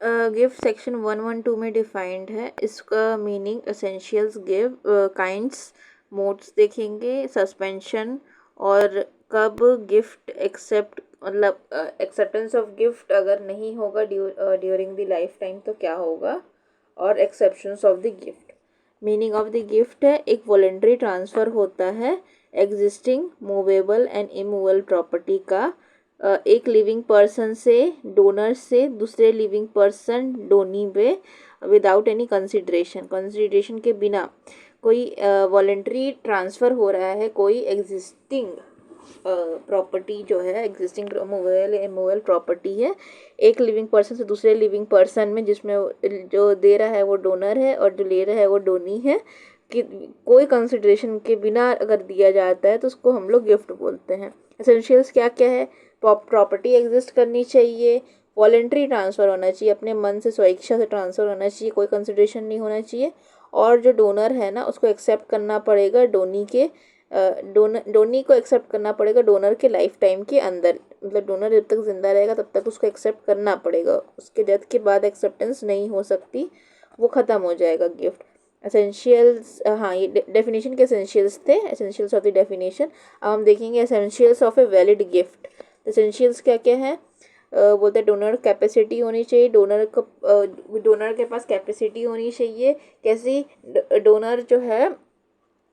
Gift section 112 में defined है। इसका meaning essentials, give, kinds, modes देखेंगे, सस्पेंशन और कब गिफ्ट एक्सेप्ट मतलब एक्सेप्टेंस ऑफ गिफ्ट अगर नहीं होगा ड्यूरिंग द लाइफ टाइम तो क्या होगा, और exceptions of the gift. Meaning of the gift है एक वॉलेंट्री ट्रांसफ़र होता है existing movable and immovable property का एक लिविंग पर्सन से, डोनर से दूसरे लिविंग पर्सन डोनी पे विदाउट एनी कंसिडरेशन के बिना कोई वॉलेंट्री ट्रांसफ़र हो रहा है कोई एग्जिस्टिंग प्रॉपर्टी जो है, एग्जिस्टिंग मूवेबल इमूवेबल प्रॉपर्टी है एक लिविंग पर्सन से दूसरे लिविंग पर्सन में, जिसमें जो दे रहा है वो डोनर है और जो ले रहा है वो डोनी है, कि कोई कंसिडरेशन के बिना अगर दिया जाता है तो उसको हम लोग गिफ्ट बोलते हैं। एसेंशियल्स क्या क्या है? प्रॉपर्टी एग्जिस्ट करनी चाहिए, वॉलेंट्री ट्रांसफ़र होना चाहिए, अपने मन से स्वेच्छा से ट्रांसफ़र होना चाहिए, कोई कंसिडरेशन नहीं होना चाहिए, और जो डोनर है ना उसको एक्सेप्ट करना पड़ेगा डोनी के डोनी को एक्सेप्ट करना पड़ेगा डोनर के लाइफ टाइम के अंदर, मतलब डोनर जब तक जिंदा रहेगा तब तक उसको एक्सेप्ट करना पड़ेगा, उसके डेथ के बाद एक्सेप्टेंस नहीं हो सकती, वो ख़त्म हो जाएगा गिफ्ट। एसेंशियल्स, हाँ ये डेफिनेशन के एसेंशियल्स थे, एसेंशियल्स ऑफ द डेफिनेशन। अब हम देखेंगे essentials of a valid gift. Essentials क्या क्या है? बोलते हैं डोनर कैपेसिटी होनी चाहिए, डोनर के पास कैपेसिटी होनी चाहिए। कैसी? डोनर जो है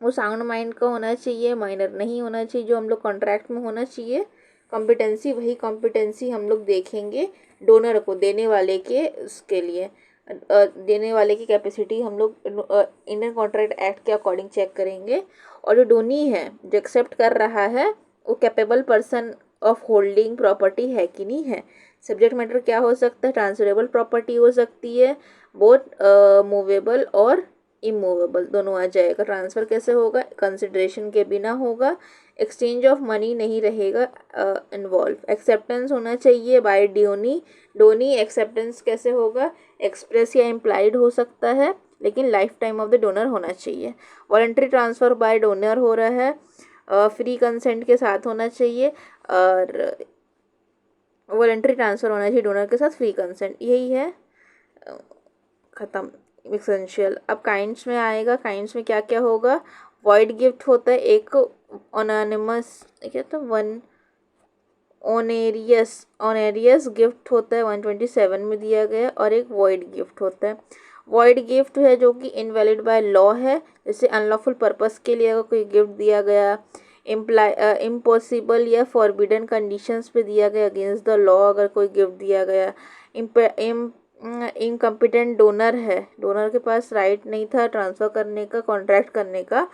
वो साउंड माइंड का होना चाहिए, माइनर नहीं होना चाहिए, जो हम लोग कॉन्ट्रैक्ट में होना चाहिए। कॉम्पिटेंसी, वही कॉम्पिटेंसी हम लोग देखेंगे डोनर को, देने वाले के उसके लिए देने वाले की कैपेसिटी हम लोग इंडियन कॉन्ट्रैक्ट एक्ट के अकॉर्डिंग चेक करेंगे। और जो डोनी है जो एक्सेप्ट कर रहा है वो capable person of holding property है कि नहीं है। सब्जेक्ट मैटर क्या हो सकता है? ट्रांसफरेबल प्रॉपर्टी हो सकती है, बोथ मूवेबल और इमूवेबल दोनों आ जाएगा। ट्रांसफ़र कैसे होगा? कंसिडरेशन के बिना होगा, एक्सचेंज ऑफ मनी नहीं रहेगा इन्वॉल्व। एक्सेप्टेंस होना चाहिए बाय डोनी एक्सेप्टेंस कैसे होगा? एक्सप्रेस या इम्प्लाइड हो सकता है, लेकिन life time of the donor होना चाहिए। वॉलंटरी ट्रांसफ़र बाय डोनर हो रहा है, फ्री कंसेंट के साथ होना चाहिए, और वॉलंटरी ट्रांसफ़र होना चाहिए डोनर के साथ, फ्री कंसेंट, यही है, ख़त्म एसेंशियल। अब काइंड्स में आएगा, काइंड्स में क्या क्या होगा? वॉइड गिफ्ट होता है एक, ऑनोनिमस क्या था, वन ऑनेरियस गिफ्ट होता है 127 में दिया गया, और एक वॉइड गिफ्ट होता है। वॉइड गिफ्ट है जो कि इनवैलिड बाय लॉ है, जैसे अनलॉफुल पर्पस के लिए अगर कोई गिफ्ट दिया गया, इम्पॉसिबल या फॉरबिडन कंडीशंस पे दिया गया, अगेंस्ट द लॉ अगर कोई गिफ्ट दिया गया, इनकम्पिटेंट डोनर है, डोनर के पास राइट नहीं था ट्रांसफ़र करने का, कॉन्ट्रैक्ट करने का,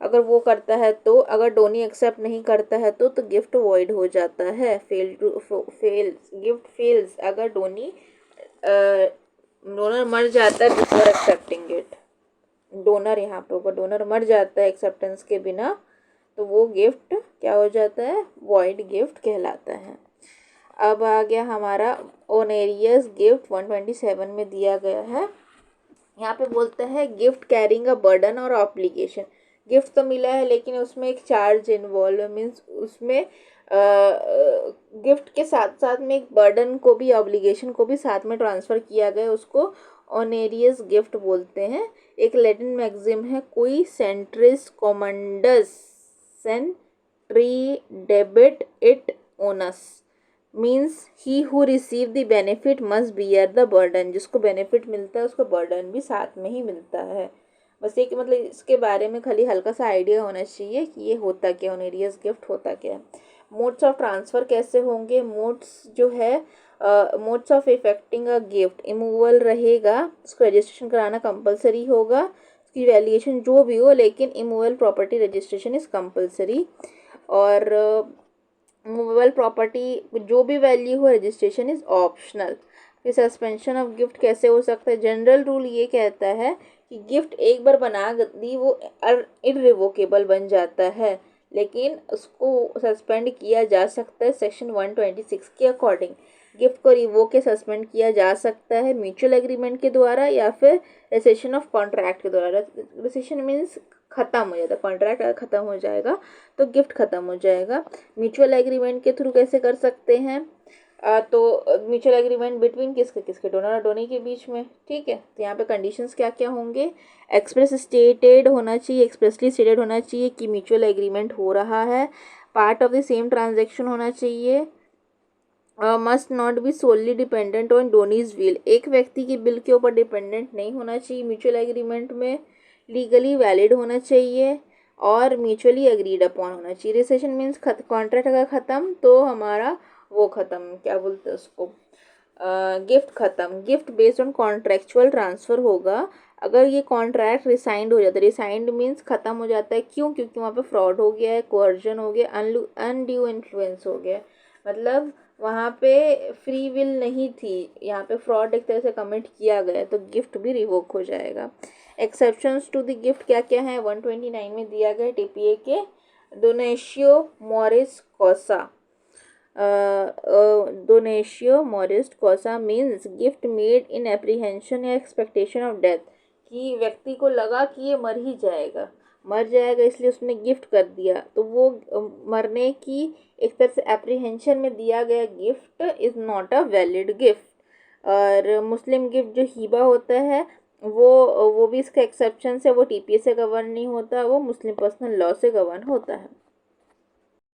अगर वो करता है तो, अगर डोनी एक्सेप्ट नहीं करता है तो गिफ्ट वॉइड हो जाता है। गिफ्ट फेल्स अगर डोनर मर जाता है बिफोर एक्सेप्टिंग इट। डोनर यहाँ पे होगा, डोनर मर जाता है एक्सेप्टेंस के बिना, तो वो गिफ्ट क्या हो जाता है? वॉइड गिफ्ट कहलाता है। अब आ गया हमारा ओनेरियस गिफ्ट 127 में दिया गया है। यहाँ पे बोलते हैं गिफ्ट कैरिंग अ बर्डन और ऑब्लिगेशन। गिफ्ट तो मिला है लेकिन उसमें एक चार्ज इन्वॉल्व है, मीन्स उसमें गिफ्ट के साथ साथ में एक बर्डन को भी, ऑब्लिगेशन को भी साथ में ट्रांसफ़र किया गया, उसको ऑनेरियस गिफ्ट बोलते हैं। एक लैटिन मैक्सिम है, कोई सेंट्रिस कोमंडस सेंट्री डेबिट इट ओनस, means he who receive the benefit must bear the burden. जिसको बेनिफिट मिलता है उसको बर्डन भी साथ में ही मिलता है। बस एक मतलब इसके बारे में खाली हल्का सा आइडिया होना चाहिए कि ये होता क्या, ऑनेरियस गिफ्ट होता क्या है। मोड्स ऑफ ट्रांसफ़र कैसे होंगे? मोड्स जो है, modes of effecting a gift, immovable रहेगा, उसको रजिस्ट्रेशन कराना कंपलसरी होगा, उसकी वैल्यूएशन जो भी हो, लेकिन इमूवल प्रॉपर्टी रजिस्ट्रेशन इज़ कंपलसरी। और मूवेबल प्रॉपर्टी जो भी वैल्यू हो, रजिस्ट्रेशन इज़ ऑप्शनल। फिर सस्पेंशन ऑफ गिफ्ट कैसे हो सकता है? जनरल रूल ये कहता है कि गिफ्ट एक बार बना दी वो इररिवोकेबल बन जाता है, लेकिन उसको सस्पेंड किया जा सकता है सेक्शन 126 के अकॉर्डिंग। गिफ्ट को रिवोक या सस्पेंड किया जा सकता है म्यूचुअल एग्रीमेंट के द्वारा या फिर रेसेशन ऑफ कॉन्ट्रैक्ट के द्वारा। रेसेशन मीन्स ख़त्म हो जाता है, कॉन्ट्रैक्ट अगर ख़त्म हो जाएगा तो गिफ्ट ख़त्म हो जाएगा। म्यूचुअल एग्रीमेंट के थ्रू कैसे कर सकते हैं? तो म्यूचुअल एग्रीमेंट बिटवीन किसके किसके, डोनर और डोनी के बीच में, ठीक है। तो यहाँ पे कंडीशंस क्या क्या होंगे, एक्सप्रेसली स्टेटेड होना चाहिए कि म्यूचुअल एग्रीमेंट हो रहा है, part of the same transaction होना चाहिए, must not be solely dependent on donee's will, एक व्यक्ति की बिल के ऊपर डिपेंडेंट नहीं होना चाहिए म्यूचुअल एग्रीमेंट में, लीगली वैलिड होना चाहिए और म्यूचुअली एग्रीड अपॉन होना चाहिए। रिसेशन मीन्स कॉन्ट्रैक्ट अगर ख़त्म तो हमारा वो ख़त्म, क्या बोलते हैं उसको, गिफ्ट ख़त्म, gift based on contractual transfer होगा। अगर ये कॉन्ट्रैक्ट रिसाइंड हो जाता है, रिसाइंड मीन्स ख़त्म हो जाता है, क्यों, क्योंकि वहाँ पे फ्रॉड हो गया है, कोअर्जन हो गया, अनड्यू इन्फ्लुएंस हो गया, मतलब वहाँ पे फ्री विल नहीं थी, यहाँ पे फ्रॉड एक तरह से कमिट किया गया, तो गिफ्ट भी रिवोक हो जाएगा। एक्सेप्शंस टू द गिफ्ट क्या क्या है, 129 में दिया गया टीपीए के, डोनेशियो मोरिस कोसा, डोनेशियो मोरिस कोसा means gift made in apprehension या एक्सपेक्टेशन ऑफ डेथ, कि व्यक्ति को लगा कि ये मर जाएगा इसलिए उसने गिफ्ट कर दिया, तो वो मरने की एक तरह से एप्रीहेंशन में दिया गया gift is not a valid gift. और मुस्लिम गिफ्ट जो हीबा होता है वो भी इसका एक्सेप्शन है, वो टीपीए से गवर्न नहीं होता, वो मुस्लिम पर्सनल लॉ से गवर्न होता है।